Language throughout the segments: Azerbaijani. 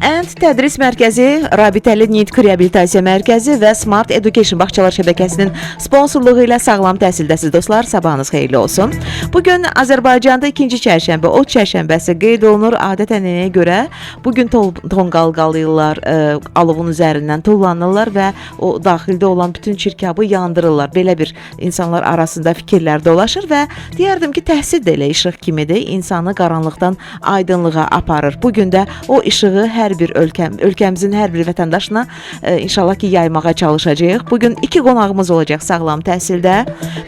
Ənd Tədris Mərkəzi, Rabitəli Nitq Reabilitasiya Mərkəzi və Smart Education Bağçalar şəbəkəsinin sponsorluğu ilə sağlam təhsildəsiz dostlar, sabahınız xeyirli olsun. Bugün Azərbaycanda ikinci çərşənbə, ot çərşənbəsi qeyd olunur. Adət-ənənəyə görə bugün tonqal qalıyırlar, alovun üzərindən tullanırlar və o daxildə olan bütün çirkabı yandırırlar. Belə bir insanlar arasında fikirlər dolaşır və deyərdim ki, təhsil də elə işıq kimidir. İnsanı qaranlıqdan aydınlığa aparır. Bugün də o işığı hər bir ölkəmizin hər bir vətəndaşına inşallah ki, yaymağa çalışacağıq. Bugün iki qonağımız olacaq sağlam təhsildə.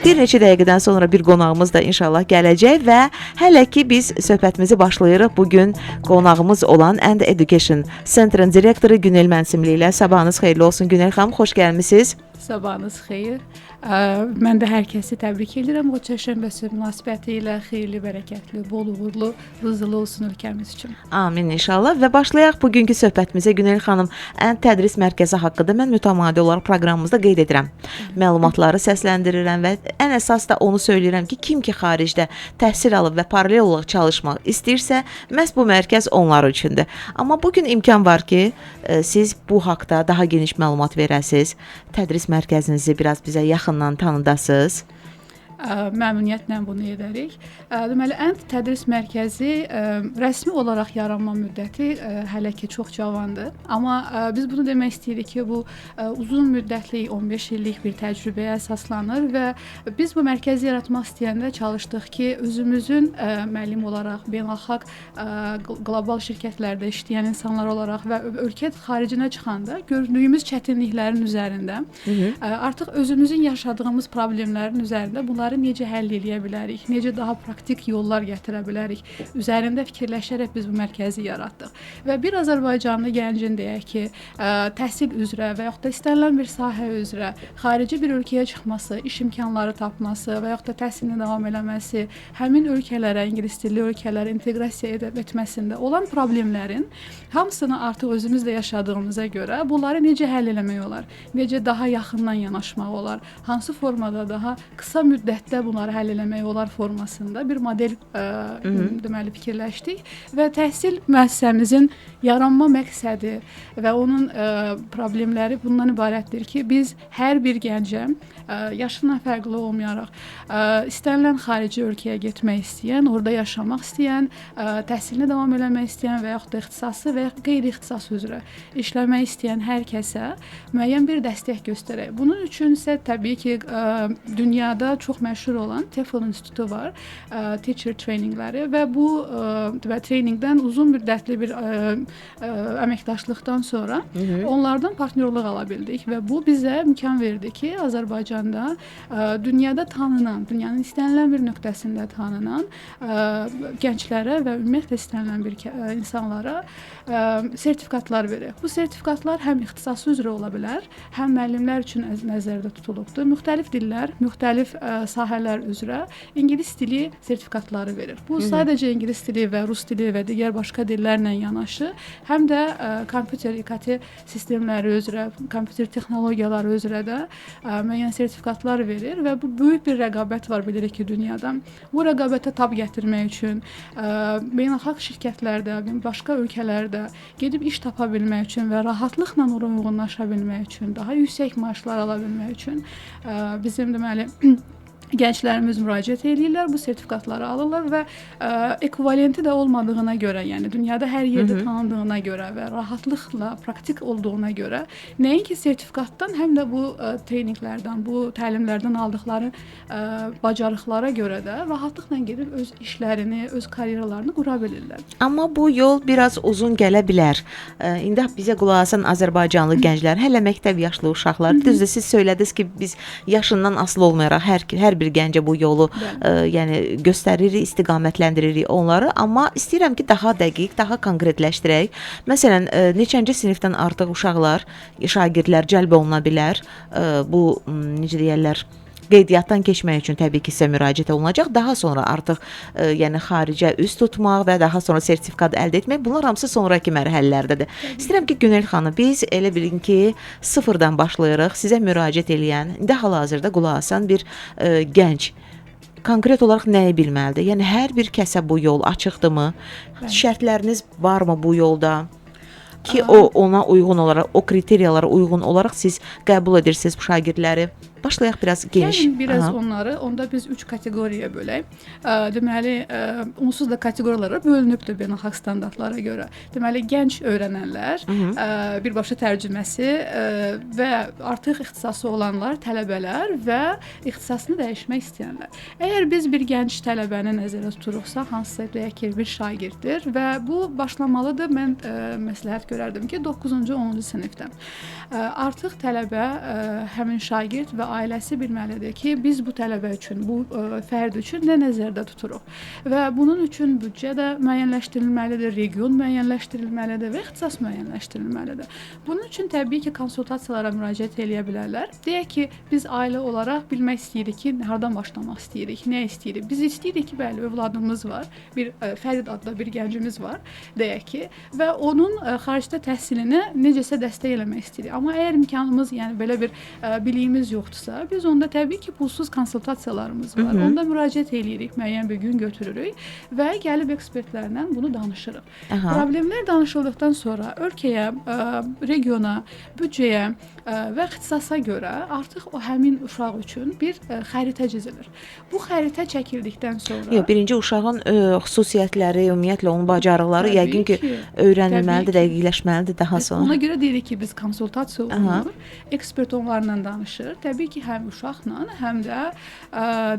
Bir neçə dəqiqədən sonra bir qonağımız da inşallah gələcək və hələ ki biz söhbətimizi başlayırıq. Bugün qonağımız olan And Education Center'ın direktoru Günel Mənsimli ilə. Sabahınız xeyirli olsun Günel xanım, xoş gəlmisiniz. Sabahınız xeyir. Mən də hər kəsi təbrik edirəm. O çərşənbəsi münasibəti ilə xeyirli, bərəkətli, bol uğurlu, rızılı olsun ölkəmiz üçün. Amin inşallah və başlayaq bugünkü söhbətimizə. Günel xanım, Ənd Tədris Mərkəzi haqqında mən mütəmadi olaraq proqramımızda qeyd edirəm. Məlumatları səsləndirirəm və ən əsas da onu söyləyirəm ki, kim ki xaricdə təhsil alıb və paralel olaraq çalışmaq istəyirsə, məhz bu mərkəz onlar üçündür. Amma bugün imkan var ki, siz bu haqda daha geniş məlumat verəsiniz. Tədris mərkəzinizi biraz bizə yaxından tanıdasınız. Məmnuniyyətlə bunu edərik. Deməli, Ənd Tədris Mərkəzi rəsmi olaraq yaranma müddəti hələ ki çox cavandır. Amma biz bunu demək istəyirik ki, bu uzun müddətli 15 illik bir təcrübəyə əsaslanır və biz bu mərkəzi yaratmaq istəyəndə çalışdıq ki, özümüzün müəllim olaraq beynəlxalq qlobal şirkətlərdə işləyən insanlar olaraq və ölkə xaricinə çıxanda gördüyümüz çətinliklərin üzərində artıq özümüzün yaşadığımız problemlərin üzərində bunları necə həll edə bilərik, necə daha praktik yollar gətirə bilərik üzərində fikirləşərək biz bu mərkəzi yaratdıq. Və bir Azərbaycanlı gəncin deyək ki, təhsil üzrə və yaxud da istənilən bir sahə üzrə xarici bir ölkəyə çıxması, iş imkanları tapması və yaxud da təhsilini davam eləməsi, həmin ölkələrə, ingilis dilli ölkələrə inteqrasiya etməsində olan problemlərin hamısını artıq özümüzdə yaşadığımıza görə bunları necə həll eləmək olar, necə daha yaxından yanaşmaq olar, hansı formada daha qısa müddətdə bunları həll eləmək olar formasında bir model deməli fikirləşdik və təhsil müəssisəmizin yaranma məqsədi və onun problemləri bundan ibarətdir ki, biz hər bir gəncə yaşından fərqli olmayaraq istənilən xarici ölkəyə getmək istəyən, orada yaşamaq istəyən, təhsilini davam eləmək istəyən və yaxud da ixtisası və qeyri-ixtisas üzrə işləmək istəyən hər kəsə müəyyən bir dəstək göstərək. Bunun üçün isə təbii ki, dünyada çox məşhur olan TEFL İnstitutu var, teacher trainingləri və bu treyningdən uzun müddətli bir əməkdaşlıqdan sonra onlardan partnyorluq ala bildik və bu bizə imkan verdi ki, Azərbaycanda dünyada tanınan, dünyanın istənilən bir nöqtəsində tanınan gənclərə və ümumiyyətlə istənilən bir insanlara sertifikatlar verir. Bu sertifikatlar həm ixtisası üzrə ola bilər, həm müəllimlər üçün nəzərdə tutulubdur. Müxtəlif dillər, müxtəlif sahələr üzrə ingilis dili sertifikatları verir. Bu sadəcə ingilis dili və rus dili və digər başqa dillərlə yanaşı, həm də kompüter İKT sistemləri üzrə, kompüter texnologiyaları üzrə də müəyyən sertifikatlar verir və bu böyük bir rəqabət var bilirik ki, dünyada. Bu rəqabətə tab gətirmək üçün beynəlxalq şirkətlərdə, başqa ölkələrdə gedib iş tapa bilmək üçün və rahatlıqla ora uyğunlaşa bilmək üçün, daha yüksək maaşlar ala bilmək üçün bizim deməli gənclərimiz müraciət edirlər, bu sertifikatları alırlar və ekvivalenti də olmadığına görə, yəni dünyada hər yerdə tanındığına görə və rahatlıqla praktik olduğuna görə nəinki sertifikatdan, həm də bu treyninglərdən, bu təlimlərdən aldıqları bacarıqlara görə də rahatlıqla gedib öz işlərini, öz karyeralarını qura bilirlər. Amma bu yol biraz uzun gələ bilər. İndi bizə qulaq asan Azərbaycanlı gənclər, hələ məktəb yaşlı uşaqlar, düzdür, siz söylədiniz ki, biz yaşından asılı olmayaraq hər bir gəncə bu yolu yəni göstəririk, istiqamətləndiриrik onları, amma istəyirəm ki, daha dəqiq, daha konkretləşdirək. Məsələn, neçənci sinifdən artıq uşaqlar, şagirdlər cəlb oluna bilər. Bu necə deyirlər, qeydiyyatdan keçmək üçün təbii ki, sizə müraciət olunacaq. Daha sonra artıq yəni xaricə üz tutmaq və daha sonra sertifikat əldə etmək, bunlar hamısı sonraki mərhələlərdədir. İstəyirəm ki, Günel xanım, biz elə bilin ki, sıfırdan başlayırıq. Sizə müraciət eləyən, indi hal-hazırda qulaq asan bir gənc konkret olaraq nəyi bilməlidir? Yəni hər bir kəsə bu yol açıqdırmı? Şərtləriniz varmı bu yolda? ki ona uyğun olaraq, o kriteriyalara uyğun olaraq siz qəbul edirsiniz bu şagirdləri. Başlayaq biraz geniş. Gəlin biraz onları, onda biz 3 kateqoriyaya bölək. Deməli, onsuz da kateqoriyalara bölünübdür beynəlxalq standartlara görə. Deməli, gənc öyrənənlər, birbaşa tərcüməsi və artıq ixtisası olanlar, tələbələr və ixtisasını dəyişmək istəyənlər. Əgər biz bir gənc tələbəni nəzərdə tuturuqsa, hansısa deyək ki, bir şagirddir və bu başlamalıdır. Mən məsləhət görərdim ki, 9-cu, 10-cu sinifdən. Artıq tələbə, həmin şagird və ailəsi bilməlidir ki, biz bu tələbə üçün, bu fərd üçün nə nəzərdə tuturuq. Və bunun üçün büdcə də müəyyənləşdirilməlidir, region müəyyənləşdirilməlidir və ixtisas müəyyənləşdirilməlidir. Bunun üçün təbii ki, konsultasiyalara müraciət edə bilərlər. Deyək ki, biz ailə olaraq bilmək istəyirik ki, hardan başlamaq istəyirik, nə istəyirik. Biz istəyirik ki, bəli, övladımız var, bir Fərid adlı bir gəncimiz var, deyək ki, və onun xaricdə təhsilini necəsə dəstək eləmək istəyirik. Amma əgər imkanımız, yəni belə bir biliyimiz yoxdursa, biz onda təbii ki, pulsuz konsultasiyalarımız var. Onda müraciət edirik, müəyyən bir gün götürürük və gəlib ekspertlərlə bunu danışırıq. Problemlər danışıldıqdan sonra ölkəyə, regiona, büdcəyə və ixtisasa görə artıq o həmin uşaq üçün bir xəritə çizilir. Bu xəritə çəkildikdən sonra... Birinci uşağın xüsusiyyətləri, ümumiyyətlə onun bacarıqları yəqin ki, öyrənilməlidir, dəqiqləşməlidir daha sonra. Ona görə deyirik ki, biz konsultasiya olunur, ekspert onlarla danışır. Təbii ki, həm uşaqla, həm də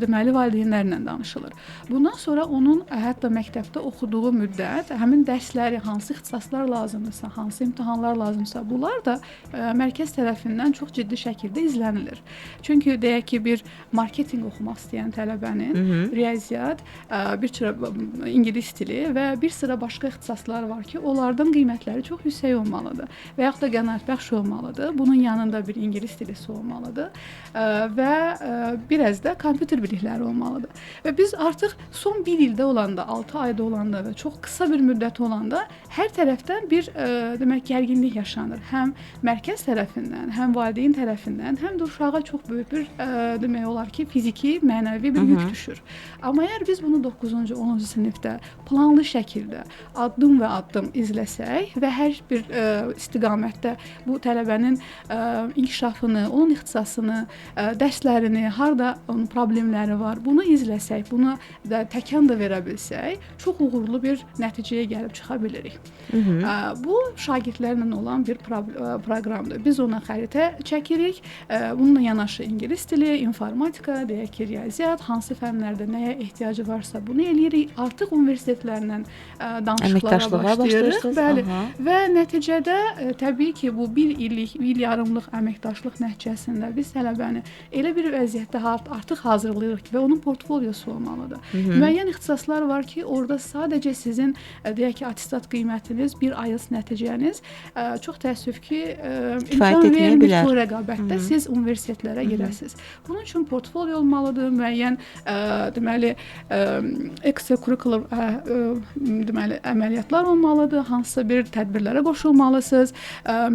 deməli valideynlərlə danışılır. Bundan sonra onun hətta məktəbdə oxuduğu müddət, həmin dərsləri, hansı ixtisaslar lazımdırsa, hansı imtahanlar lazımsa, bunlar da mərkəz tərəfindən çox ciddi şəkildə izlənilir. Çünki deyək ki, bir marketinq oxumaq istəyən tələbənin riyaziyyat, bir sıra ingilis dili və bir sıra başqa ixtisaslar var ki, onlardan qiymətləri çox yüksək olmalıdır və yaxud da qənaətbəxş olmalıdır. Bunun yanında bir ingilis dilisi olmalıdır və biraz da kompüter bilikləri olmalıdır. Və biz artıq son bir ildə olanda, 6 ayda olanda və çox qısa bir müddət olanda hər tərəfdən bir demək gərginlik yaşanır. Həm mərkəz tərəfindən, həm valideyn tərəfindən, həm də uşağa çox böyük bir demək olar ki, fiziki, mənəvi bir yük düşür. Amma əgər biz bunu 9-cu, 10-cu sinifdə planlı şəkildə addım və addım izləsək və hər bir istiqamətdə bu tələbənin inkişafını, onun ixtisasını, dərslərini, harda onun problemləri var, bunu izləsək, bunu da təkan da verə bilsək, çox uğurlu bir nəticəyə gəlib çıxa bilirik. Bu şagirdlərlə olan bir proqramdır. Biz ona xəritə çəkirik. Bununla yanaşı ingilis dili, informatika, deyək ki, riyaziyyat, hansı fənlərdə nəyə ehtiyacı varsa bunu eləyirik. Artıq universitetlərlə danışıqlara başlayırıq. Bəli. Və nəticədə təbii ki, bu bir illik, bir yarımlıq əməkdaşlıq nəticəsində biz tələbəni elə bir vəziyyətdə artıq hazırlayırıq və onun portfolyosu olmalıdır. Müəyyən ixtisaslar var ki, orada sadəcə sizin deyək ki, attestat qiymətiniz, bir IELTS nəticəniz çox təəssüf ki, imkan vermir bu rəqabətdə siz universitetlərə girəsiniz. Bunun üçün portfolyo olmalıdır, müəyyən deməli extracurricular deməli əməliyyatlar olmalıdır, hansısa bir tədbirlərə qoşulmalısınız,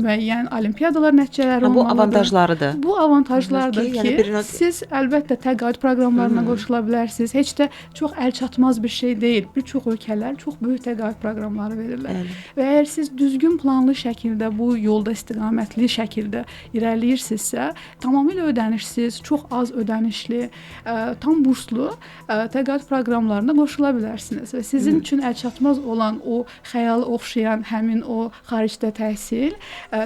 müəyyən olimpiyadalar nəticələri olmalıdır. Bu avantajlarıdır. Bu avantajlardır ki, siz əlbəttə təqaüd proqramlarına qoşula bilərsiniz. Heç də çox əlçatmaz bir şey deyil. Bir çox ölkələr çox böyük təqaüd proqramları verirlər. Və əgər siz düzgün planlı şəkildə bu yolda istiqamətli şəkildə irəliyirsinizsə, tamamilə ödənişsiz, çox az ödənişli, tam burslu təqaüd proqramlarına qoşula bilərsiniz və sizin üçün əlçatmaz olan o xəyala oxşayan həmin o xaricdə təhsil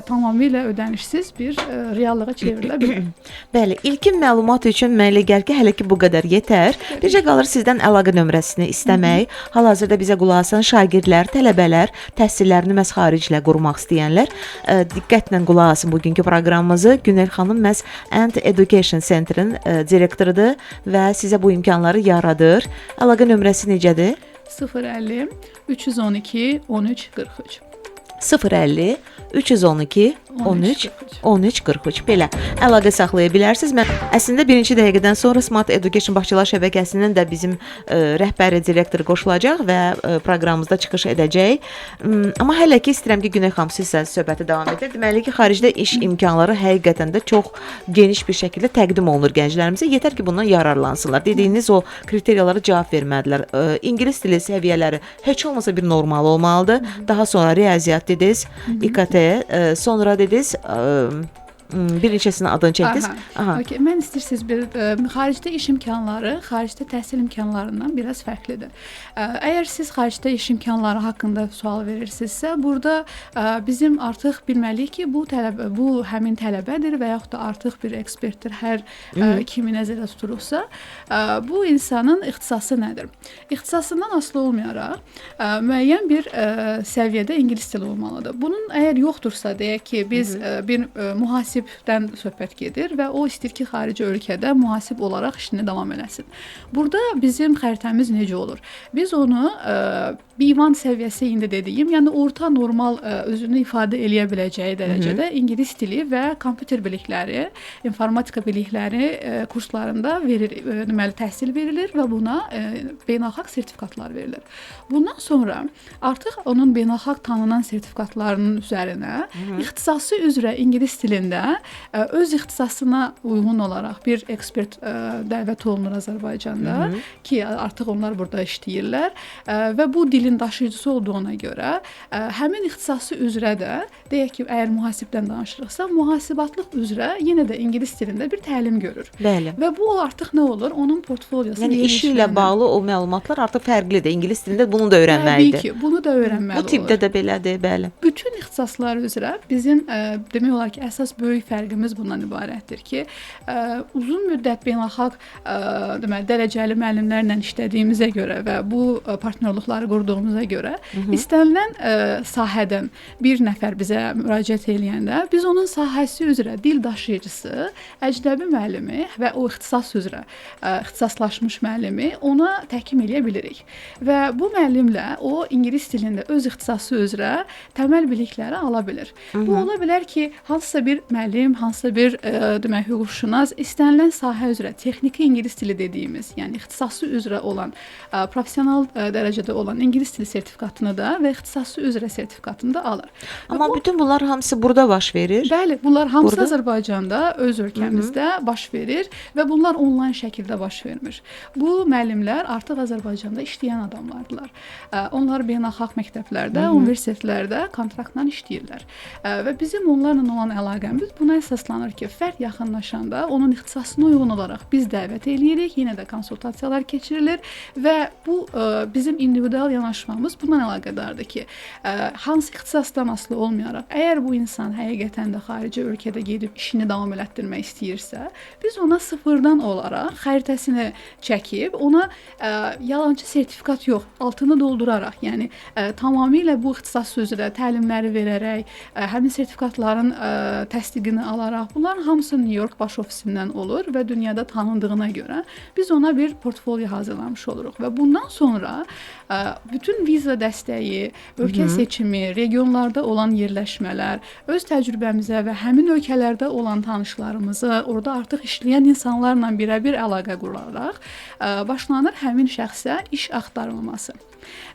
tamamilə ödənişsiz bir reallığa çevrilə bilər. Bəli, ilkin məlumat üçün mənə elə gəlir ki, hələ ki bu qədər yetər. Bircə qalır sizdən əlaqə nömrəsini istəmək. Hal-hazırda bizə qulaq asan şagirdlər, tələbələr, təhsillərini məhz xariclə qurmaq istəyənlər diqqətlə qulaq asın bugünkü proqramımızı. Günel xanım məhz Ant Education Center-in direktorudur və sizə bu imkanları yaradır. Əlaqə nömrəsi necədir? 050 312 13 43. 050 312 13 13 43 belə əlaqə saxlaya bilərsiniz. Mən əslində birinci dəqiqədən sonra Smart Education Bağçalar şəbəkəsinin də bizim rəhbəri direktoru qoşulacaq və proqramımızda çıxış edəcək. Amma hələ ki istəyirəm ki, Güney xanım siz söhbəti davam edir. Deməli ki, xaricdə iş imkanları həqiqətən də çox geniş bir şəkildə təqdim olunur gənclərimizə. Yetər ki, bundan yararlansınlar. Dediyiniz o kriteriyalara cavab vermədilər. İngilis dili səviyyələri heç olmasa bir normal olmalıdır. Daha sonra riyaziyyat dediniz, İKT, sonra dediniz bir neçəsinin adını çəkdiniz. Okay. Mən istəyirsiniz bir xaricdə iş imkanları, xaricdə təhsil imkanlarından biraz fərqlidir. Əgər siz xaricdə iş imkanları haqqında sual verirsinizsə, burada bizim artıq bilməliyik ki, bu həmin tələbədir və yaxud da artıq bir ekspertdir. Hər kimi nəzərdə tutulursa, bu insanın ixtisası nədir? İxtisasından asılı olmayaraq müəyyən bir səviyyədə ingilis dili olmalıdır. Bunun əgər yoxdursa, deyək ki, biz bir mühasibdən söhbət gedir və o istəyir ki, xarici ölkədə mühasib olaraq işini davam eləsin. Burada bizim xəritəmiz necə olur? Biz onu B1 səviyyəsi indi dediyim, yəni orta normal özünü ifadə eləyə biləcəyi dərəcədə ingilis dili və kompüter bilikləri, informatika bilikləri kurslarında deməli təhsil verilir və buna beynəlxalq sertifikatlar verilir. Bundan sonra artıq onun beynəlxalq tanınan sertifikatlarının üzərinə ixtisası üzrə ingilis dilində öz ixtisasına uyğun olaraq bir ekspert dəvət olunur Azərbaycanda ki, artıq onlar burada işləyirlər və bu dilin daşıyıcısı olduğuna görə həmin ixtisası üzrə də deyək ki, əgər mühasibdən danışırıqsa, mühasibatlıq üzrə yenə də ingilis dilində bir təlim görür. Bəli. Və bu artıq nə olur? Onun portfoliosu. Yəni işi ilə bağlı o məlumatlar artıq fərqlidir. İngilis dilində bunu da öyrənməlidir. Təbii ki, bunu da öyrənməli olur. Bu tipdə də belədir, bəli. Bütün ixtisaslar üzrə bizim demək olar ki, əsas böyük fərqimiz bundan ibarətdir ki, uzun müddət beynəlxalq deməli dərəcəli müəllimlərlə işlədiyimizə görə və bu partnyorluqları qurduğumuza görə istənilən sahədən bir nəfər bizə müraciət eləyəndə biz onun sahəsi üzrə dil daşıyıcısı, əcnəbi müəllimi və o ixtisas üzrə ixtisaslaşmış müəllimi ona təhkim eləyə bilirik. Və bu müəllimlə o ingilis dilində öz ixtisası üzrə təməl bilikləri ala bilir. Bu ola bilər ki, hansısa bir müəllim, hansısa bir demək hüquqşünas istənilən sahə üzrə texniki ingilis dili dediyimiz, yəni ixtisası üzrə olan, professional dərəcədə olan ingilis dili sertifikatını da və ixtisası üzrə sertifikatını da alır. Amma bütün bunlar hamısı burada baş verir. Bəli, bunlar hamısı Azərbaycanda, öz ölkəmizdə baş verir və bunlar onlayn şəkildə baş vermir. Bu müəllimlər artıq Azərbaycanda işləyən adamlardılar. Onlar beynəlxalq məktəblərdə, universitetlərdə kontraktla işləyirlər. Və bizim onlarla olan əlaqəmiz buna əsaslanır ki, fərd yaxınlaşanda onun ixtisasına uyğun olaraq biz dəvət eləyirik, yenə də konsultasiyalar keçirilir və bu bizim individual yanaşmamız bundan əlaqədardır ki, hansı ixtisasdan asılı olmayaraq, əgər bu insan həqiqətən də xarici ölkədə gedib işini davam elətdirmək istəyirsə, biz ona sıfırdan olaraq xəritəsini çəkib, ona yalançı sertifikat yox, altını dolduraraq, yəni tamamilə bu ixtisas üzrə təlimləri verərək, həmin sertifikatların təsdiqini alaraq, bunların hamısı New York baş ofisindən olur və dünyada tanındığına görə biz ona bir portfolio hazırlamış oluruq və bundan sonra bütün viza dəstəyi, ölkə seçimi, regionlarda olan yerləşmələr, öz təcrübəmizə və həmin ölkələrdə olan tanışlarımızı, orada artıq işləyən insanlarla birə-bir əlaqə quraraq başlanır həmin şəxsə iş axtarılması.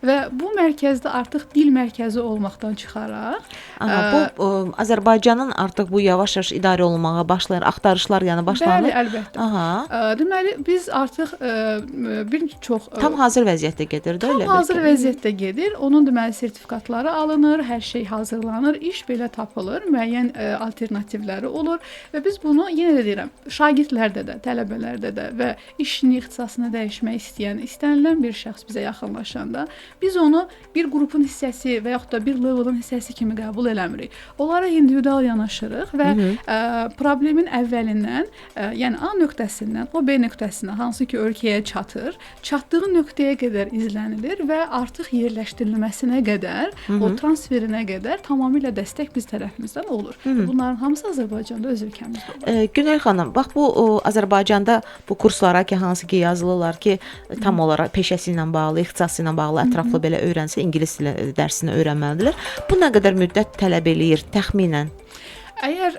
Və bu mərkəzdə artıq dil mərkəzi olmaqdan çıxaraq bu Azərbaycanın artıq bu yavaş-yavaş idarə olunmağa başlayan axtarışlar yəni başlanır. Bəli, əlbəttə. Deməli biz artıq bir çox tam hazır vəziyyətdə gedir də elə. Tam hazır vəziyyətdə gedir. Onun deməli sertifikatları alınır, hər şey hazırlanır, iş belə tapılır, müəyyən alternativləri olur və biz bunu yenə də deyirəm, şagirdlərdə də, tələbələrdə də və işini, ixtisasını dəyişmək istəyən, istənilən bir şəxs bizə yaxınlaşanda biz onu bir qrupun hissəsi və yaxud da bir levelin hissəsi kimi qəbul eləmirik. Onlara individual yanaşırıq və və problemin əvvəlindən, yəni A nöqtəsindən o B nöqtəsinə, hansı ki ölkəyə çatır, çatdığı nöqtəyə qədər izlənilir və artıq yerləşdirilməsinə qədər, o transferinə qədər tamamilə dəstək biz tərəfimizdən olur. Bunların hamısı Azərbaycanda öz ölkəmizdə olur. Günel xanım, bax bu Azərbaycanda bu kurslara ki, hansı ki yazılırlar ki, tam olaraq peşəsi ilə bağlı, ixtisası ilə bağlı ətraflı belə öyrənsə, ingilis dili dərsini öyrənməlidirlər. Bu nə qədər müddət tələb eləyir təxminən? Əgər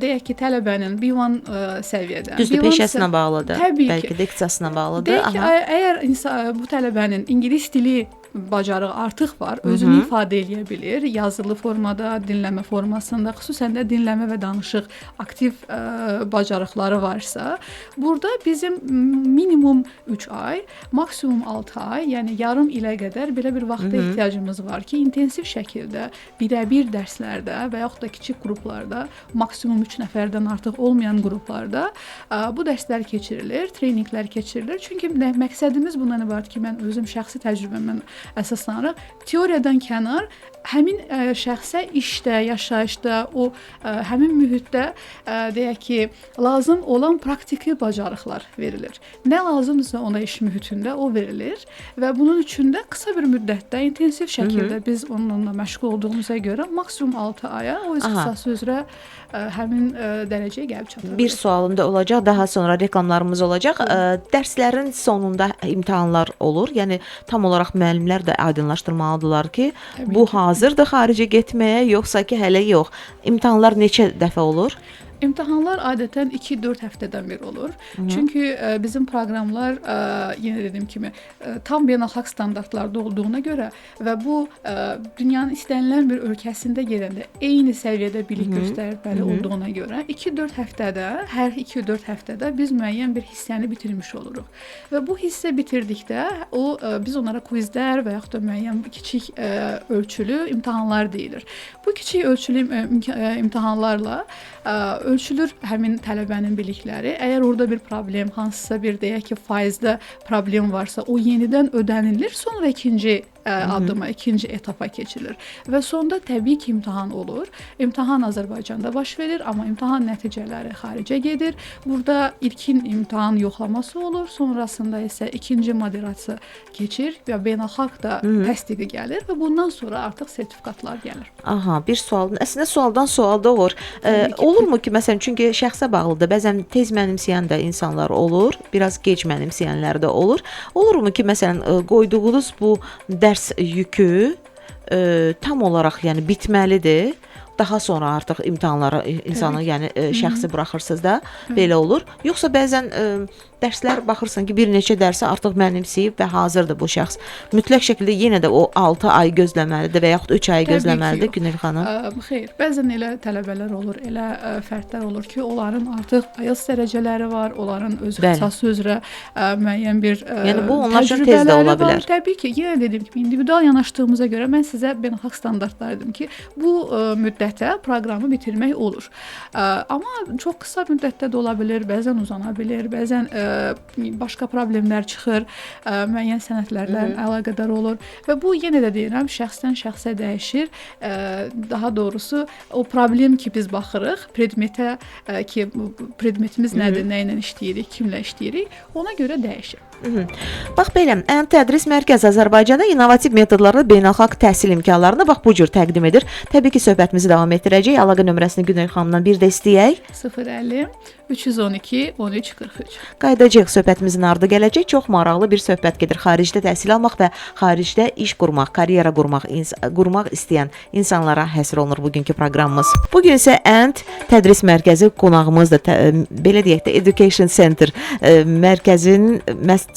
deyək ki, tələbənin B1 səviyyədə, Düzdür, peşəsinə bağlıdır. Təbii ki. Bəlkə də ixtisasına bağlıdır. Deyək ki, əgər bu tələbənin ingilis dili bacarığı artıq var, özünü ifadə edə bilir, yazılı formada, dinləmə formasında, xüsusən də dinləmə və danışıq aktiv bacarıqları varsa, burada bizim minimum 3 ay, maksimum 6 ay, yəni yarım ilə qədər belə bir vaxta ehtiyacımız var ki, intensiv şəkildə birə-bir dərslərdə və yaxud da kiçik qruplarda, maksimum 3 nəfərdən artıq olmayan qruplarda bu dərslər keçirilir, treninqlər keçirilir. Çünki məqsədimiz bundan ibarət ki, mən özüm şəxsi təcrübəmdən əsaslanaraq teoriyadan kənar həmin şəxsə işdə, yaşayışda, o həmin mühitdə deyək ki, lazım olan praktiki bacarıqlar verilir. Nə lazımdırsa ona iş mühitində o verilir və bunun üçün də qısa bir müddətdə intensiv şəkildə biz onunla məşğul olduğumuza görə maksimum 6 aya o ixtisası üzrə həmin dərəcəyə gəlib çatır. Bir sualım da olacaq, daha sonra reklamlarımız olacaq. Dərslərin sonunda imtahanlar olur. Yəni tam olaraq müəllimlər də aydınlaşdırmalıdırlar ki, bu hazırdır xaricə getməyə, yoxsa ki hələ yox. İmtahanlar neçə dəfə olur? İmtahanlar adətən 2-4 həftədən bir olur. Çünki bizim proqramlar yenə dediyim kimi tam beynəlxalq standartlarda olduğuna görə və bu dünyanın istənilən bir ölkəsində gedəndə eyni səviyyədə bilik göstərməli olduğuna görə 2-4 həftədə, hər 2-4 həftədə biz müəyyən bir hissəni bitirmiş oluruq. Və bu hissə bitirdikdə biz onlara quizlər və yaxud da müəyyən kiçik ölçülü imtahanlar deyilir. Bu kiçik ölçülü imtahanlarla ölçülür həmin tələbənin bilikləri. Əgər orada bir problem, hansısa bir deyək ki, faizdə problem varsa, o yenidən ödənilir, sonra ikinci addıma, ikinci etapa keçilir. Və sonda təbii ki, imtahan olur. İmtahan Azərbaycanda baş verir, amma imtahan nəticələri xaricə gedir. Burada ilkin imtahan yoxlaması olur, sonrasında isə ikinci moderasiya keçir və beynəlxalq da təsdiqi gəlir və bundan sonra artıq sertifikatlar gəlir. Aha, bir sual. Əslində sualdan sual doğur. Olurmu ki, məsələn, çünki şəxsə bağlıdır. Bəzən tez mənimsəyən də insanlar olur, biraz gec mənimsəyənlər də olur. Olurmu ki, məsələn, qoyduğunuz bu dərs yükü tam olaraq yəni bitməlidir. Daha sonra artıq imtahanlara insanı, yəni şəxsi buraxırsınız da, belə olur. Yoxsa bəzən dərslər baxırsan ki, bir neçə dərsə artıq mənimsəyib və hazırdır bu şəxs. Mütləq şəkildə yenə də o 6 ay gözləməlidir və yaxud 3 ay gözləməlidir Günel xanım? Xeyr, bəzən elə tələbələr olur, elə fərdlər olur ki, onların artıq IELTS dərəcələri var, onların öz ixtisası üzrə müəyyən bir yəni bu onlar üçün tez də ola bilər. Təbii ki, yenə dediyim kimi, individual yanaşdığımıza görə mən sizə beynəlxalq standartlar dedim ki, bu müddətə proqramı bitirmək olur. Amma çox qısa müddətdə də ola bilər, bəzən uzana bilər, bəzən başqa problemlər çıxır, müəyyən sənədlərlə əlaqədar olur və bu yenə də deyirəm, şəxsdən şəxsə dəyişir. Daha doğrusu o problem ki biz baxırıq, predmetə ki predmetimiz nədir, nə ilə işləyirik, kimlə işləyirik, ona görə dəyişir. Bax belə, Ən Tədris Mərkəzi Azərbaycanda innovativ metodlarla beynəlxalq təhsil imkanlarını bax bu cür təqdim edir. Təbii ki, söhbətimizi davam etdirəcəyik. Əlaqə nömrəsini Günel xanımdan bir də istəyək. 050 312 13 43. Qayıdacağıq, söhbətimizin ardı gələcək. Çox maraqlı bir söhbət gedir. Xaricdə təhsil almaq və xaricdə iş qurmaq, karyera qurmaq istəyən insanlara həsr olunur bugünkü proqramımız. Bugün isə Ən Tədris Mərkəzi qonağımızdır. Belə deyək də Education Center mərkəzinin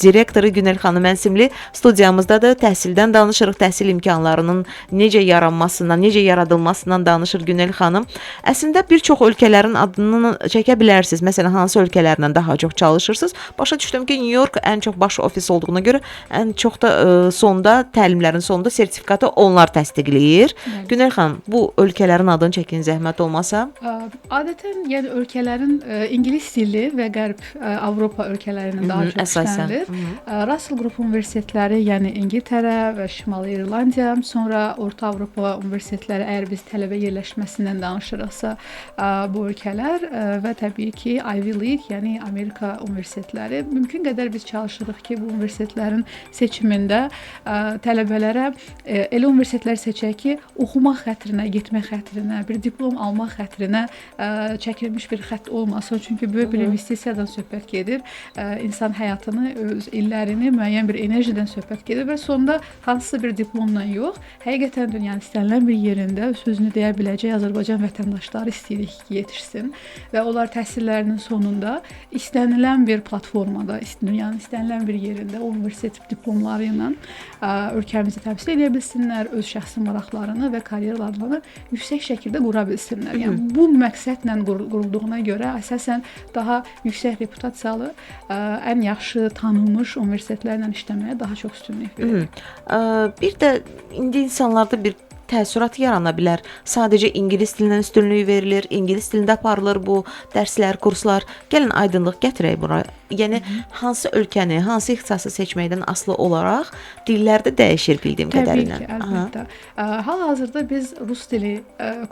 direktoru Günel xanım mənsimli studiyamızdadır. Təhsildən danışırıq, təhsil imkanlarının necə yaranmasından, necə yaradılmasından danışır Günel xanım. Əslində bir çox ölkələrin adını çəkə bilərsiniz. Məsələn, hansı ölkələrlə daha çox çalışırsınız? danışırsınız. Başa düşdüm ki, New York ən çox baş ofis olduğuna görə ən çox da sonda təlimlərin sonunda sertifikatı onlar təsdiqləyir. Günel xanım, bu ölkələrin adını çəkin zəhmət olmasa. Adətən yəni ölkələrin ingilis dilli və Qərb Avropa ölkələrindən daha çox işlənilir. Russell Group universitetləri, yəni İngiltərə və Şimali İrlandiya, sonra Orta Avropa universitetləri, əgər biz tələbə yerləşməsindən danışırıqsa, bu ölkələr və təbii ki Ivy League, yəni Amerika universitetləri. Mümkün qədər biz çalışırıq ki, bu universitetlərin seçimində tələbələrə elə universitetlər seçək ki, oxumaq xətrinə, getmək xətrinə, bir diplom almaq xətrinə çəkilmiş bir xətt olmasın. Çünki böyük bir investisiyadan söhbət gedir. İnsan həyatını, öz illərini, müəyyən bir enerjidən söhbət gedir və sonda hansısa bir diplomla yox, həqiqətən dünyanın istənilən bir yerində sözünü deyə biləcək Azərbaycan vətəndaşları istəyirik ki, yetişsin və onlar təhsillərinin sonunda istənilən bir platformada, dünyanın istənilən bir yerində universitet diplomları ilə ölkəmizi təmsil edə bilsinlər, öz şəxsi maraqlarını və karyeralarını yüksək şəkildə qura bilsinlər. Yəni bu məqsədlə qurulduğuna görə əsasən daha yüksək reputasiyalı, ən yaxşı tanınmış universitetlərlə işləməyə daha çox üstünlük verir. Bir də indi insanlarda bir təəssürat yarana bilər. Sadəcə ingilis dilindən üstünlük verilir, ingilis dilində aparılır bu dərslər, kurslar. Gəlin aydınlıq gətirək bura. Yəni hansı ölkəni, hansı ixtisası seçməkdən asılı olaraq dillərdə dəyişir bildiyim qədərilə. Təbii ki, əlbəttə. Hal-hazırda biz rus dili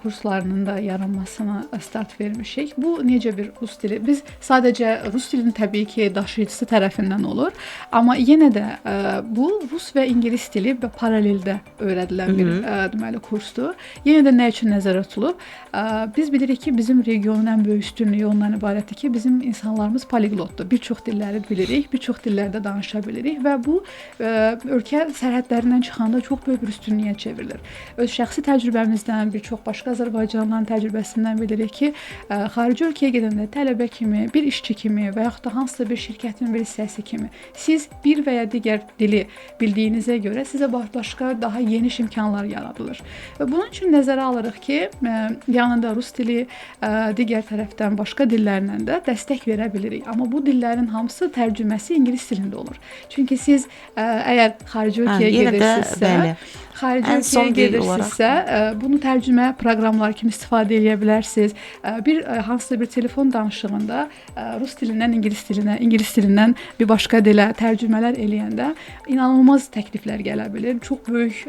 kurslarının da yaranmasına start vermişik. Bu necə bir rus dili? Biz sadəcə rus dilinin təbii ki daşıyıcısı tərəfindən olur, amma yenə də bu rus və ingilis dili paraleldə öyrədilən bir deməli kursdur. Yenə də nə üçün nəzərdə tutulub? Biz bilirik ki, bizim regionun ən böyük üstünlüyü ondan ibarətdir ki, bizim insanlarımız poliglotdur. Bir çox dilləri bilirik, bir çox dillərdə danışa bilirik və bu ölkə sərhədlərindən çıxanda çox böyük bir üstünlüyə çevrilir. Öz şəxsi təcrübəmizdən, bir çox başqa azərbaycanlıların təcrübəsindən bilirik ki, xarici ölkəyə gedəndə tələbə kimi, bir işçi kimi və yaxud da hansısa bir şirkətin bir hissəsi kimi siz bir və ya digər dili bildiyinizə görə sizə başqa daha geniş imkanlar yaradılır. Və bunun üçün nəzərə alırıq ki, yanında rus dili, digər tərəfdən başqa dillərlə də dəstək verə bilirik. Amma bu dillərin hamısı tərcüməsi ingilis dilində olur. Çünki siz əgər xarici ölkəyə gedirsinizsə, bunu tərcümə proqramları kimi istifadə edə bilərsiniz. Hansısa bir telefon danışığında rus dilindən ingilis dilinə, ingilis dilindən bir başqa dilə tərcümələr eləyəndə inanılmaz təkliflər gələ bilər. Çox böyük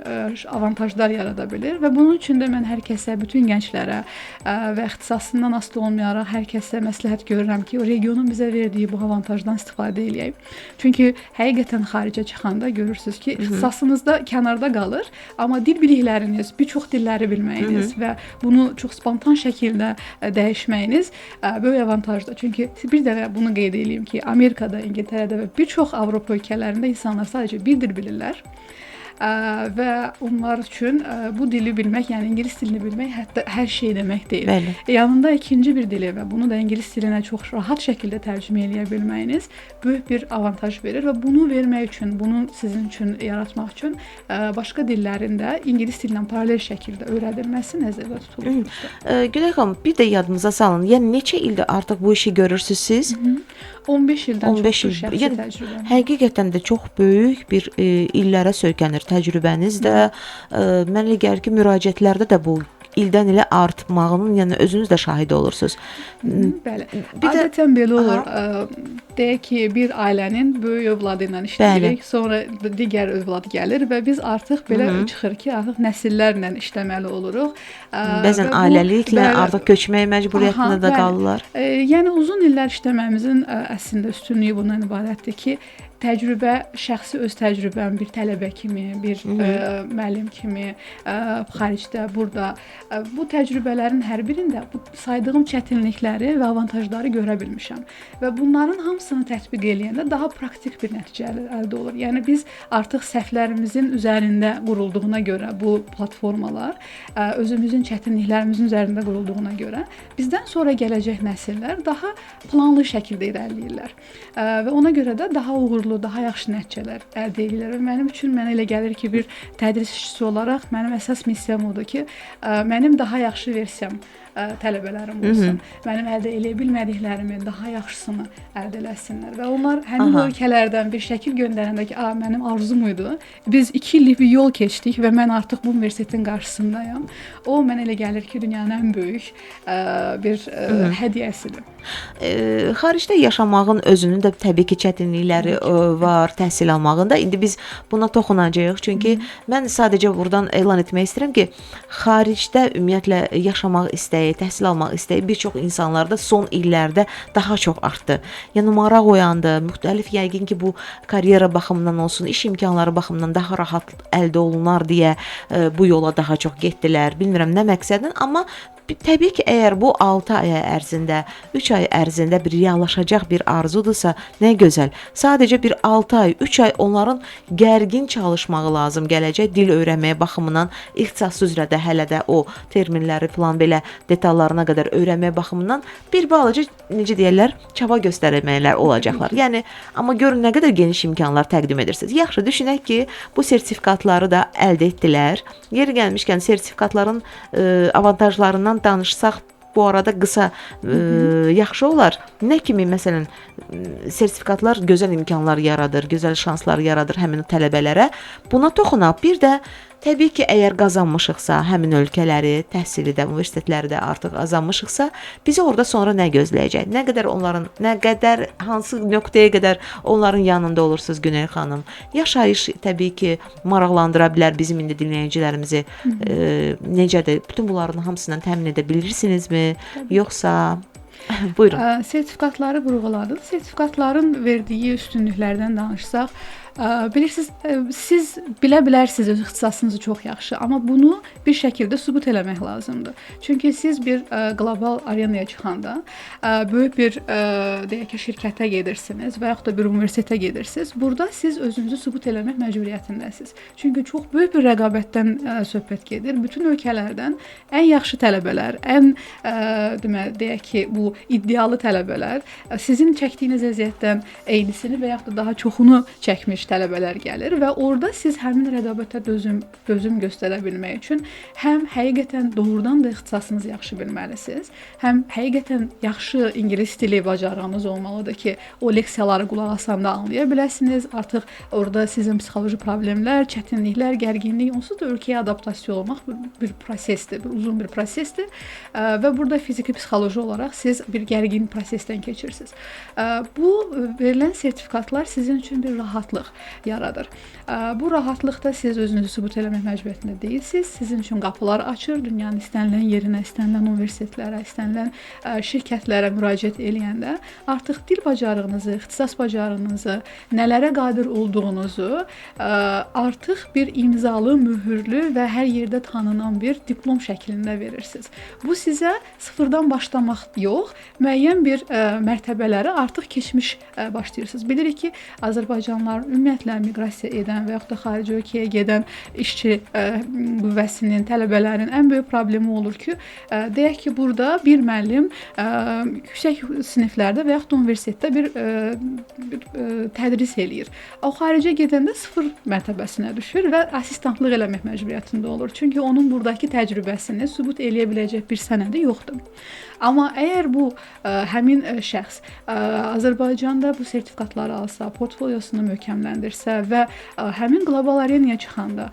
avantajlar yarada bilər və bunun üçün də mən hər kəsə, bütün gənclərə və ixtisasından asılı olmayaraq hər kəsə məsləhət görürəm ki, o regionun bizə verdiyi bu avantajdan istifadə eləyək. Çünki həqiqətən xaricə çıxanda görürsünüz ki, ixtisasınızda kənarda qalır, amma dil bilikləriniz, bir çox dilləri bilməyiniz və bunu çox spontan şəkildə dəyişməyiniz böyük avantajdır. Çünki bir də bunu qeyd edeyim ki, Amerikada, İngiltərədə və bir çox Avropa ölkələrində insanlar sadəcə bir dil bilirlər. Və onlar üçün bu dili bilmək, yəni ingilis dilini bilmək hətta hər şey demək deyil. Bəli. Yanında ikinci bir dili və bunu da ingilis dilinə çox rahat şəkildə tərcümə edə bilməyiniz böyük bir avantaj verir və bunu vermək üçün, bunu sizin üçün yaratmaq üçün başqa dillərin də ingilis dilinə paralel şəkildə öyrədilməsi nəzərdə tutulur. Günel xanım, bir də yadımıza salın. Yəni neçə ildir artıq bu işi görürsüz siz? 15 ildən 15 çoxdur il. şəxsi Yəni təcrübəm. həqiqətən də çox böyük bir illərə söykənir təcrübəniz də. Mənə elə gəlir ki, müraciətlərdə də bu ildən ilə artmağının, yəni özünüz də şahid olursunuz. Bəli. Adətən belə olur. Deyək ki, bir ailənin böyük övladı ilə işləyirik, sonra digər övladı gəlir və biz artıq belə çıxır ki, artıq nəsillərlə işləməli oluruq. Bəzən ailəliklə artıq köçməyə məcburiyyətində də qalırlar. Yəni uzun illər işləməyimizin əslində üstünlüyü bundan ibarətdir ki, təcrübə, şəxsi öz təcrübəm bir tələbə kimi, bir müəllim kimi, xaricdə, burada bu təcrübələrin hər birində bu saydığım çətinlikləri və avantajları görə bilmişəm. Və bunların hamısını tətbiq eləyəndə daha praktik bir nəticə əldə olur. Yəni biz artıq səhvlərimizin üzərində qurulduğuna görə bu platformalar, özümüzün çətinliklərimizin üzərində qurulduğuna görə bizdən sonra gələcək nəsillər daha planlı şəkildə irəliləyirlər. Və ona görə də daha uğurlu, daha yaxşı nəticələr əldə edirlər. Və mənim üçün mənə elə gəlir ki, bir tədris işçisi olaraq mənim əsas missiyam odur ki, mənim daha yaxşı versiyam tələbələrim olsun. Mənim əldə eləyə bilmədiklərimin daha yaxşısını əldə eləsinlər və onlar həmin o ölkələrdən bir şəkil göndərəndə ki, mənim arzum idi. Biz 2 illik bir yol keçdik və mən artıq bu universitetin qarşısındayam. O mənə elə gəlir ki, dünyanın ən böyük bir hədiyyəsidir. Xaricdə yaşamağın özünün də təbii ki, çətinlikləri var, təhsil almağında. İndi biz buna toxunacağıq. Çünki mən sadəcə buradan elan etmək istəyirəm ki, xaricdə ümumiyyətlə yaşamaq istəyi, təhsil almaq istəyi bir çox insanlarda son illərdə daha çox artdı. Yəni maraq oyandı. Müxtəlif yəqin ki, bu karyera baxımından olsun, iş imkanları baxımından daha rahat əldə olunar deyə bu yola daha çox getdilər. Bilmirəm nə məqsədlə, amma təbii ki, əgər bu 6 ay ərzində, 3 ay ərzində bir reallaşacaq bir arzudursa, nə gözəl. Sadəcə bir 6 ay, 3 ay onların gərgin çalışmağı lazım gələcək dil öyrənməyə baxımından, ixtisas üzrə də hələ də o terminləri falan belə detallarına qədər öyrənməyə baxımından bir balaca, necə deyirlər, çaba göstərmələr olacaqlar. Yəni, amma görün nə qədər geniş imkanlar təqdim edirsiniz. Yaxşı, düşünək ki, bu sertifikatları da əldə etdilər. Yeri gəlmişkən sertifikatların avantajlarından danışsaq, bu arada qısa yaxşı olar. Nə kimi məsələn sertifikatlar gözəl imkanlar yaradır, gözəl şanslar yaradır həmin tələbələrə. Buna toxunaq. Bir də təbii ki, əgər qazanmışıqsa, həmin ölkələri, təhsili də, universitetləri də artıq qazanmışıqsa, bizi orada sonra nə gözləyəcək? Nə qədər, hansı nöqtəyə qədər onların yanında olursunuz Günel xanım? Yaşayış təbii ki, maraqlandıra bilər bizim indi dinləyicilərimizi. Necədir? Bütün bunların hamısından təmin edə bilirsinizmi? Yoxsa buyurun. Sertifikatları vurğuladınız. Sertifikatların verdiyi üstünlüklərdən danışsaq, bilirsiniz, siz bilə bilərsiniz öz ixtisasınızı çox yaxşı, amma bunu bir şəkildə sübut eləmək lazımdır. Çünki siz bir qlobal arenaya çıxanda, böyük bir deyək ki, şirkətə gedirsiniz və yaxud da bir universitetə gedirsiniz. Burada siz özünüzü sübut eləmək məcburiyyətindəsiniz. Çünki çox böyük bir rəqabətdən söhbət gedir. Bütün ölkələrdən ən yaxşı tələbələr, ən deyək ki, bu iddialı tələbələr sizin çəkdiyiniz əziyyətdən eynisini və yaxud da daha çoxunu çəkmiş tələbələr gəlir və orada siz həmin rəqabətə dözüm göstərə bilmək üçün həm həqiqətən doğrudan da ixtisasınızı yaxşı bilməlisiniz, həm həqiqətən yaxşı ingilis dili bacarığınız olmalıdır ki, o leksiyaları qulaq asanda anlaya biləsiniz. Artıq orada sizin psixoloji problemlər, çətinliklər, gərginlik, onsuz da ölkəyə adaptasiya olmaq bir prosesdir, bir uzun bir prosesdir və burada fiziki, psixoloji olaraq siz bir gərgin prosesdən keçirsiniz. Bu verilən sertifikatlar sizin üçün bir rahatlıq yaradır. Bu rahatlıqda siz özünüzü sübut eləmək məcburiyyətində deyilsiniz. Sizin üçün qapılar açır. Dünyanın istənilən yerinə, istənilən universitetlərə, istənilən şirkətlərə müraciət eləyəndə artıq dil bacarığınızı, ixtisas bacarığınızı, nələrə qadir olduğunuzu artıq bir imzalı, mühürlü və hər yerdə tanınan bir diplom şəklində verirsiniz. Bu sizə sıfırdan başlamaq yox, müəyyən bir mərtəbələri artıq keçmiş başlayırsınız. Bilirik ki, Azərbaycanlılar ümumiyyətlə miqrasiya edən və yaxud da xarici ölkəyə gedən işçi qüvvəsinin, tələbələrin ən böyük problemi olur ki, deyək ki, burada bir müəllim yüksək siniflərdə və yaxud da universitetdə bir tədris eləyir. O xaricə gedəndə sıfır mərtəbəsinə düşür və assistantlıq eləmək məcburiyyətində olur. Çünki onun buradakı təcrübəsini sübut eləyə biləcək bir sənədi yoxdur. Amma əgər bu həmin şəxs Azərbaycanda bu sertifikatları alsa, portfolyosunu möhkəmləndirsə və həmin qlobal arenaya çıxanda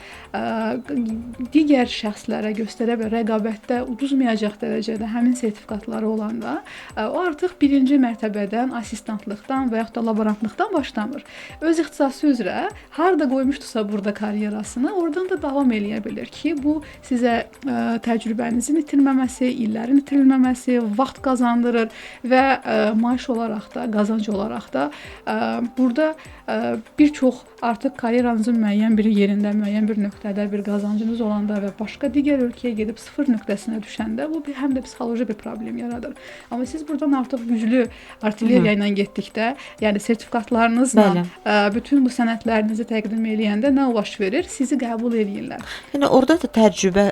digər şəxslərə göstərə bilər, rəqabətdə uduzmayacaq dərəcədə həmin sertifikatları olanda, o artıq birinci mərtəbədən, assistantlıqdan və yaxud da laborantlıqdan başlamır. Öz ixtisası üzrə harda qoymuşdusa burada karyerasını, oradan da davam eləyə bilir ki, bu sizə təcrübənizin itirməməsi, illərin itirilməməsi, vaxt qazandırır və maaş olaraq da, qazanc olaraq da burada bir çox artıq karyeranızın müəyyən bir yerində, müəyyən bir nöqtədə bir qazancınız olanda və başqa digər ölkəyə gedib sıfır nöqtəsinə düşəndə bu həm də psixoloji bir problem yaradır. Amma siz buradan artıq güclü artilleriya ilə getdikdə, yəni sertifikatlarınızla bütün bu sənədlərinizi təqdim eləyəndə nə baş verir? Sizi qəbul edirlər. Yəni orada da təcrübə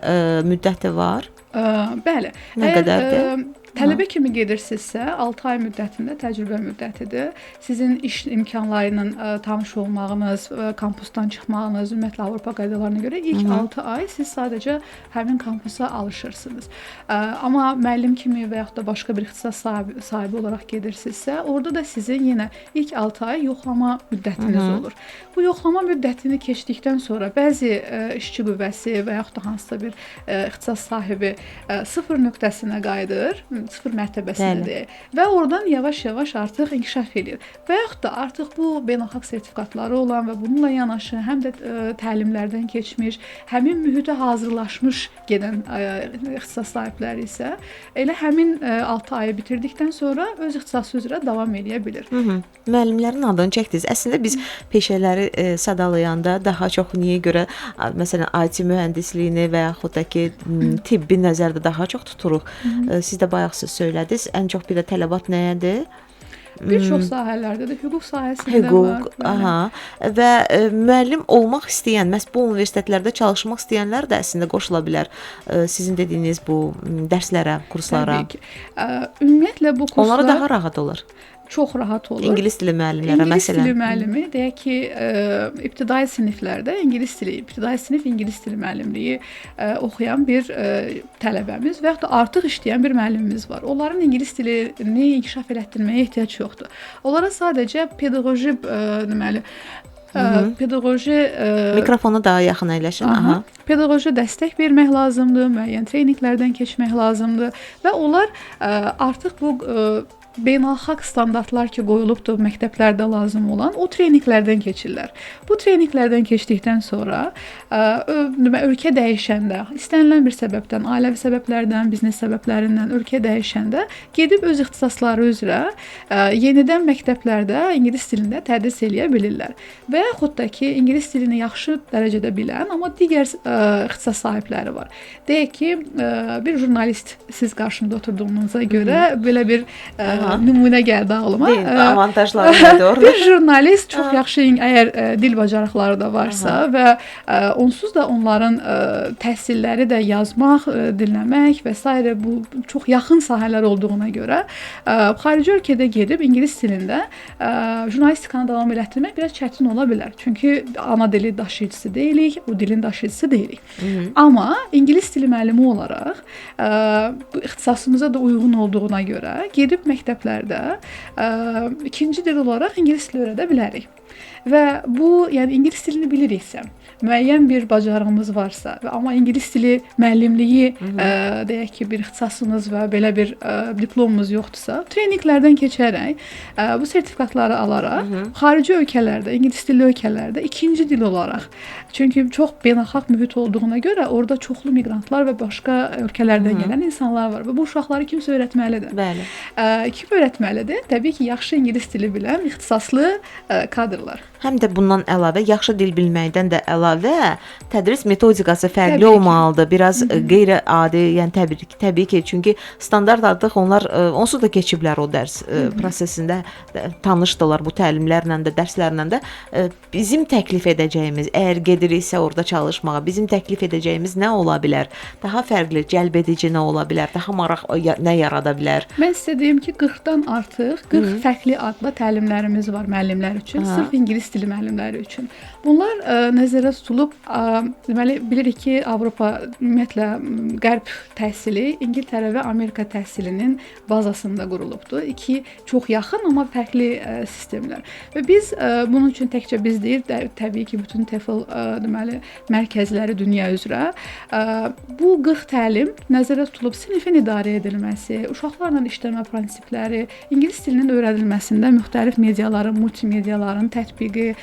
müddəti var. Bəli. Nə qədərdir? Tələbə kimi gedirsinizsə, 6 ay müddətində təcrübə müddətidir. Sizin iş imkanları ilə tanış olmağınız, kampusdan çıxmağınız, ümumiyyətlə Avropa qaydalarına görə ilk 6 ay siz sadəcə həmin kampusa alışırsınız. Amma müəllim kimi və yaxud da başqa bir ixtisas sahibi olaraq gedirsinizsə, orada da sizin yenə ilk 6 ay yoxlama müddətiniz olur. Bu yoxlama müddətini keçdikdən sonra bəzi işçi qüvvəsi və yaxud da hansısa bir ixtisas sahibi sıfır nöqtəsinə qayıdır, sıfır mərtəbəsinədir və oradan yavaş-yavaş artıq inkişaf edir. Və yaxud da artıq bu beynəlxalq sertifikatları olan və bununla yanaşı həm də təlimlərdən keçmiş, həmin mühitə hazırlaşmış gedən ixtisas sahibləri isə elə həmin 6 ayı bitirdikdən sonra öz ixtisası üzrə davam edə bilir. Müəllimlərin adını çəkdiniz. Əslində biz peşələri sadalayanda daha çox niyə görə məsələn IT mühəndisliyini və yaxud da ki tibbi nəzərdə daha çox tuturuq. Siz də bayaq söylədiniz. Ən çox bir də tələbat nəyədir? Bir çox sahələrdə də hüquq sahəsində var. Və müəllim olmaq istəyən, məhz bu universitetlərdə çalışmaq istəyənlər də əslində qoşula bilər sizin dediyiniz bu dərslərə, kurslara. Təbii ki. Ümumiyyətlə bu kurslar onlara daha rahat olur. Çox rahat olur. İngilis dili müəllimlərə məsələn. İngilis dili müəllimi deyək ki, ibtidai siniflərdə ibtidai sinif ingilis dili müəllimliyi oxuyan bir tələbəmiz və yaxud da artıq işləyən bir müəllimimiz var. Onların ingilis dilini inkişaf elətdirməyə ehtiyac yoxdur. Onlara sadəcə pedaqoji deməli pedaqoji mikrofona daha yaxın əyləşin. Pedaqoji dəstək vermək lazımdır, müəyyən treninqlərdən keçmək lazımdır və onlar artıq bu beynəlxalq standartlar ki qoyulubdur məktəblərdə lazım olan o treninqlərdən keçirlər. Bu treninqlərdən keçdikdən sonra ölkə dəyişəndə, istənilən bir səbəbdən, ailəvi səbəblərdən, biznes səbəblərindən ölkə dəyişəndə gedib öz ixtisasları üzrə yenidən məktəblərdə ingilis dilində tədris eləyə bilirlər. Və yaxud da ki, ingilis dilini yaxşı dərəcədə bilən, amma digər ixtisas sahibləri var. Deyək ki, bir jurnalist siz qarşımda oturduğunuza görə belə bir nümunə gəldi ağlıma. Avantajları nədir orada? Bir jurnalist çox yaxşı əgər dil bacarıqları da varsa və onsuz da onların təhsilləri də yazmaq, dinləmək və s. bu çox yaxın sahələr olduğuna görə xarici ölkədə gedib ingilis dilində jurnalistikanı davam elətdirmək biraz çətin ola bilər. Çünki ana dili daşıyıcısı deyilik, o dilin daşıyıcısı deyilik. Amma ingilis dili müəllimi olaraq bu ixtisasımıza da uyğun olduğuna görə gedib məktəblərdə ikinci dil olaraq ingilis dili öyrədə bilərik. Və bu, yəni ingilis dilini biliriksə, müəyyən bir bacarığımız varsa, amma ingilis dili müəllimliyi deyək ki, bir ixtisasımız və belə bir diplomumuz yoxdursa, treninqlərdən keçərək bu sertifikatları alaraq xarici ölkələrdə, ingilis dilli ölkələrdə ikinci dil olaraq, çünki çox beynəlxalq mühit olduğuna görə orada çoxlu miqrantlar və başqa ölkələrdən gələn insanlar var və bu uşaqları kimsə öyrətməlidir. Bəli. Kim öyrətməlidir? Təbii ki, yaxşı ingilis dili bilən ixtisaslı kadrlar. Həm də bundan əlavə, yaxşı dil bilməkdən də əlavə tədris metodikası fərqli olmalıdır. Biraz qeyri-adi, yəni təbii ki, çünki standart artıq onlar onsuz da keçiblər o dərs prosesində, tanışdılar bu təlimlərlə də, dərslərlə də. Bizim təklif edəcəyimiz, əgər gediriksə orada çalışmağa, bizim təklif edəcəyimiz nə ola bilər? Daha fərqli, cəlb edici nə ola bilər? Daha maraq nə yarada bilər? Mən sizə deyim ki, 40-dan artıq 40 fərqli adlı təlimlərimiz var müəllimlər üçün, sırf ingilis dili müəllimləri üçün. Bunlar nəzərdə tutulub, deməli bilirik ki, Avropa ümumiyyətlə qərb təhsili İngiltərə və Amerika təhsilinin bazasında qurulubdur. İki çox yaxın, amma fərqli sistemlər. Və biz bunun üçün təkcə biz deyil, təbii ki, bütün TEFL deməli mərkəzləri dünya üzrə bu 40 təlim nəzərdə tutulub sinifin idarə edilməsi, uşaqlarla işləmə prinsipləri, ingilis dilinin öyrədilməsində müxtəlif mediaların, multimediaların tətbiqi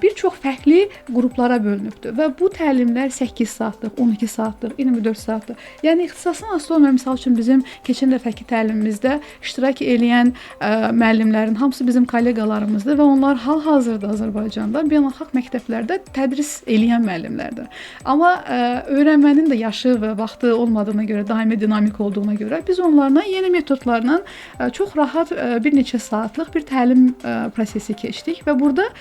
bir çox fərqli qruplara bölünübdür və bu təlimlər 8 saatlıq, 12 saatlıq, 24 saatlıq. Yəni ixtisasın asılı olmayan, misal üçün bizim keçən dəfəki təlimimizdə iştirak edən müəllimlərin hamısı bizim kolleqalarımızdır və onlar hal-hazırda Azərbaycanda beynəlxalq məktəblərdə tədris edən müəllimlərdir. Amma öyrənmənin də yaşı və vaxtı olmadığına görə, daimi dinamik olduğuna görə biz onlarla yeni metodlarla çox rahat bir neçə saatlıq bir təlim prosesi keçdik və burada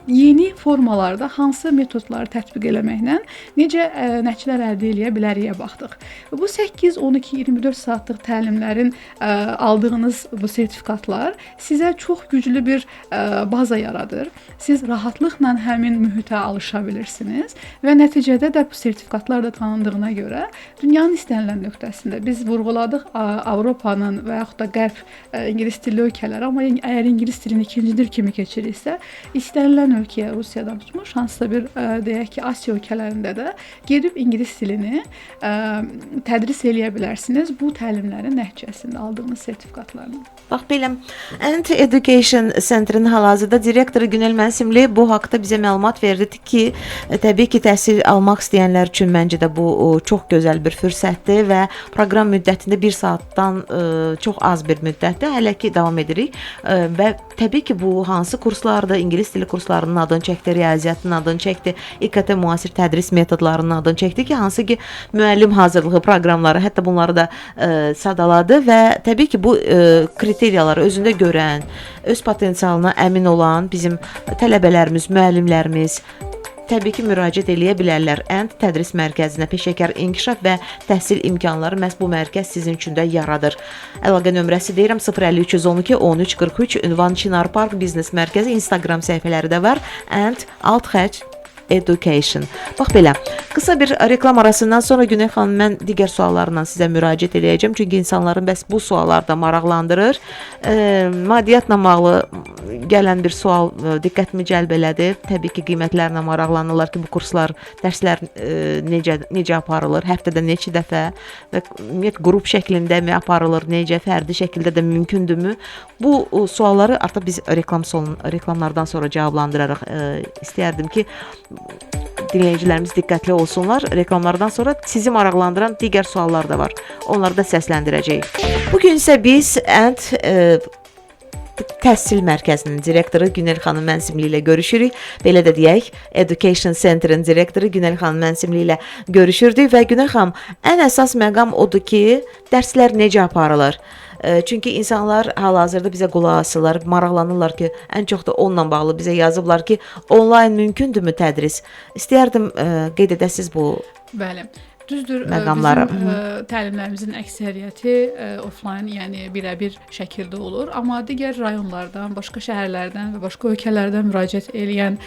yeni formalarda hansı metodları tətbiq eləməklə necə nəticələr əldə edə biləriyə baxdıq. Bu 8, 12, 24 saatlıq təlimlərin aldığınız bu sertifikatlar sizə çox güclü bir baza yaradır. Siz rahatlıqla həmin mühitə alışa bilirsiniz və nəticədə də bu sertifikatlar da tanındığına görə dünyanın istənilən nöqtəsində biz vurğuladıq Avropanın və yaxud da Qərb ingilis dilli ölkələri, amma əgər ingilis dilini ikinci dil kimi keçirirsə, istənilən ölkəyə Rusiyadan tutmuş, hansısa bir deyək ki, Asiya ölkələrində də gedib ingilis dilini tədris eləyə bilərsiniz bu təlimlərin nəticəsində aldığınız sertifikatlarla. Bax belə, Ant Education Center'ın hal-hazırda direktoru Günel Mənsimli bu haqda bizə məlumat verdi ki, təbii ki, təhsil almaq istəyənlər üçün məncə də bu çox gözəl bir fürsətdir və proqram müddətində 1 saatdan çox az bir müddətdir. Hələ ki davam edirik və təbii ki, bu hansı kurslardır? İngilis dili kurslarının adını çəkdi, riyaziyyatın adını çəkdi, İKT müasir tədris metodlarının adını çəkdi ki, hansı ki müəllim hazırlığı proqramları, hətta bunları da sadaladı və təbii ki, bu kriteriyaları özündə görən, öz potensialına əmin olan bizim tələbələrimiz, müəllimlərimiz təbii ki, müraciət eləyə bilərlər. Ant Tədris Mərkəzinə peşəkar inkişaf və təhsil imkanları məhz bu mərkəz sizin üçün də yaradır. Əlaqə nömrəsi deyirəm 05312 1343, ünvan Çinar Park Biznes Mərkəzi, Instagram səhifələri də var. Ant Education. Bax belə, qısa bir reklam arasından sonra Günel xanım, mən digər suallarla sizə müraciət edəcəm. Çünki insanların bəs bu suallar da maraqlandırır. Maddiyyatla bağlı gələn bir sual diqqətimi cəlb elədi. Təbii ki, qiymətlərlə maraqlanırlar ki, bu kurslar, dərslər necə aparılır, həftədə neçə dəfə və ümumiyyətlə qrup şəklində mi aparılır, necə, fərdi şəkildə də mümkündürmü? Bu sualları artıq biz reklamlardan sonra cavablandıraraq istəyərdim ki, dinləyicilərimiz diqqətli olsunlar. Reklamlardan sonra sizi maraqlandıran digər suallar da var. Onları da səsləndirəcəyik. Bugün isə biz Ant Təhsil Mərkəzinin direktoru Günel xanım Mənsimli ilə görüşürük. Belə də deyək, Education Center'ın direktoru Günel xanım Mənsimli ilə görüşürdük və Günel xanım, ən əsas məqam odur ki, dərslər necə aparılır? Çünki insanlar hal-hazırda bizə qulaq asırlar, maraqlanırlar ki, ən çox da onunla bağlı bizə yazıblar ki, onlayn mümkündürmü tədris? İstəyərdim qeyd edəsiz bu Bəli. Düzdür, məqamları. bizim təlimlərimizin əksəriyyəti offline, yəni birə-bir şəkildə olur. Amma digər rayonlardan, başqa şəhərlərdən və başqa ölkələrdən müraciət edən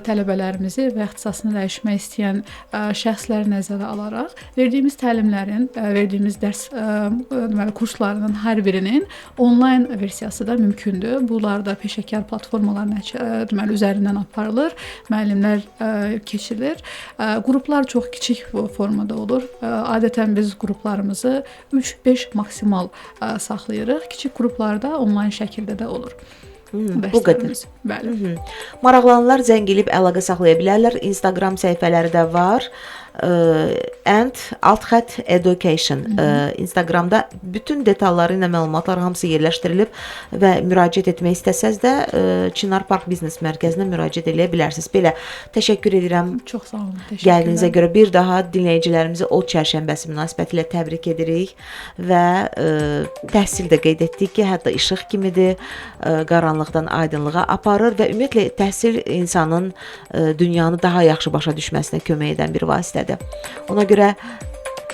tələbələrimizi və ixtisasını dəyişmək istəyən şəxsləri nəzərə alaraq verdiyimiz təlimlərin, verdiyimiz dərs deməli kurslarının hər birinin onlayn versiyası da mümkündür. Bunlar da peşəkar platformaların deməli üzərindən aparılır, müəllimlər keçirilir. Qruplar çox kiçik formada olur. Adətən biz qruplarımızı 3-5 maksimal saxlayırıq. Kiçik qruplarda onlayn şəkildə də olur. Bu qədər. Bəli. Maraqlananlar zəng edib əlaqə saxlaya bilərlər. Instagram səhifələri də var. Ant Education Instagramda bütün detalları ilə məlumatlar hamısı yerləşdirilib və müraciət etmək istəsəz də Çinar Park Biznes Mərkəzinə müraciət edə bilərsiniz. Belə təşəkkür edirəm. Çox sağ olun. Təşəkkürlər. Gəldiyinizə görə bir daha dinləyicilərimizi Od çərşənbəsi münasibətilə təbrik edirik və təhsil də qeyd etdik ki, hətta işıq kimidir, qaranlıqdan aydınlığa aparır və ümumiyyətlə təhsil insanın dünyanı daha yaxşı başa düşməsinə kömək edən bir vasitədir. Ona görə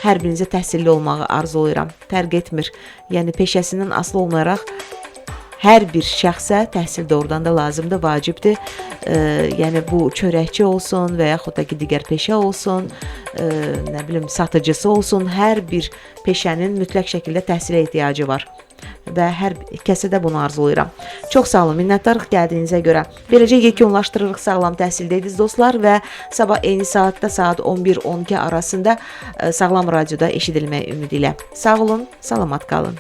hər birinizə təhsilli olmağı arzulayıram. Fərq etmir. Yəni peşəsindən asılı olmayaraq hər bir şəxsə təhsil doğrudan da lazımdır, vacibdir. Yəni bu çörəkçi olsun və yaxud da ki, digər peşə olsun, nə bilim, satıcısı olsun, hər bir peşənin mütləq şəkildə təhsilə ehtiyacı var. Və hər kəsə də bunu arzulayıram. Çox sağ olun, minnətdarıq gəldiyinizə görə. Beləcə yekunlaşdırırıq Sağlam Təhsildəyiz dostlar və sabah eyni saatda saat 11-12 arasında Sağlam Radioda eşidilmək ümidi ilə. Sağ olun, salamat qalın.